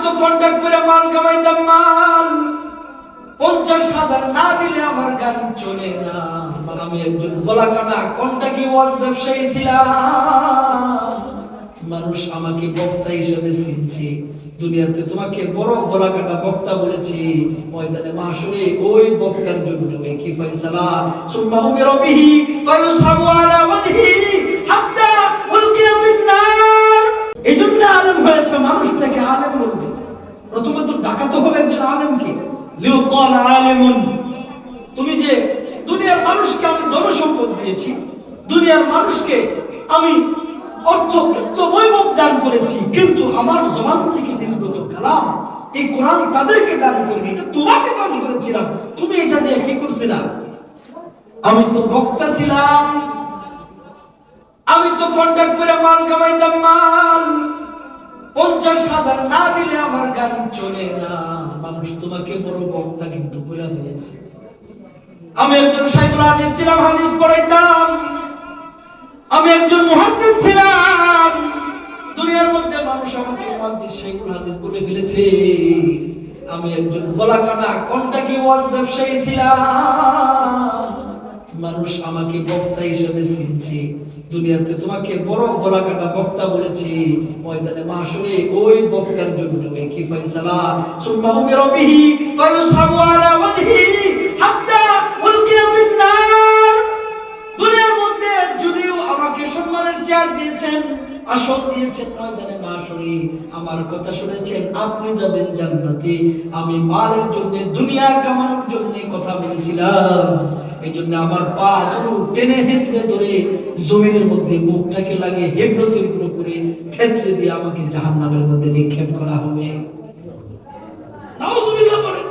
তো কন্টাক্ট করে মাল কামাইতাম, মাল 50,000 না দিলে আমার গাড়ি চলে না। আমি একজন গলা কাটা কন্টাক্টি ওয়াজ ব্যবসায়ী ছিলাম। মানুষ আমাকে বক্তা হিসেবে চিনছে, দুনিয়াতে তোমাকে বড় গলা কাটা বক্তা বলেছি, ময়দানে মাশরে ওই বক্তার জন্য কি ফয়সালা সুম্মা উমিরা বিহি ফায়ুসাবু আলা ওয়াজহি হাত্তা উলকিয়া ফিন-নার। এইজন্য আলেম হয়েছে, মানুষ থেকে আলেম বলবে। প্রথমে তো ডাকাতে হবে একজন আলেমকে, লিউকাল আলিমুন। তুমি যে দুনিয়ার মানুষকে আমি ধনসম্পদ দিয়েছি, দুনিয়ার মানুষকে আমি অর্থ বৈভব দান করেছি, কিন্তু আমার জবান থেকে নির্গত কালাম এই কোরআন তাদেরকে দান করিনি, এটা তোমাকে দান করেছিলাম। তুমি এটা দিয়ে কি করছিলা? আমি তো বক্তা ছিলাম, আমি তো কন্টাক্ট করে মাল কামাইতাম, মাল 50,000 না দিলে আমার গাড়ি চলে না। মানুষ তোমাকে বড় বক্তা কিন্তু বলে দিয়েছে। আমি একজন শাইখুল হাদিস ছিলাম, হাদিস পড়াইতাম। আমি একজন মুহাদ্দিস ছিলাম, দুনিয়ার মধ্যে মানুষ আমাকে মুহাদ্দিস শাইখুল হাদিস বলে ফেলেছে। আমি একজন গলা কাটা কন্টাক্টি ওয়াজ ব্যবসায়ী ছিলাম। মানুষ আমাকে বক্তা হিসেবে চিনছে, দুনিয়াতে তোমাকে বড় গলা কাটা বক্তা বলেছি, ময়দানে মাশরে ওই বক্তার জন্য কি ফয়সালা সুম্মা উমিরা বিহি ফায়ুসাবু আলা ওয়াজহি হাত্তা উলকিয়া ফিন-নার। দুনিয়ার মধ্যে যদিও আমাকে সম্মানের চেয়ার দিয়েছেন, আসন দিয়েছেন, ময়দানে মাশরে আমার কথা শুনেছেন, আপনি যাবেন জান্নাতে। আমি মালের জন্য, দুনিয়া কামানোর জন্য কথা বলেছিলাম। এইজন্য আমার পা টেনে হেসড়ে ধরে জমিনের মধ্যে মুখটাকে লাগিয়ে হেবরতের উপর করে ঠেলে দিয়ে আমাকে জাহান্নামের মধ্যে নিক্ষেপ করা হবে। নাউজুবিল্লাহ বলেন।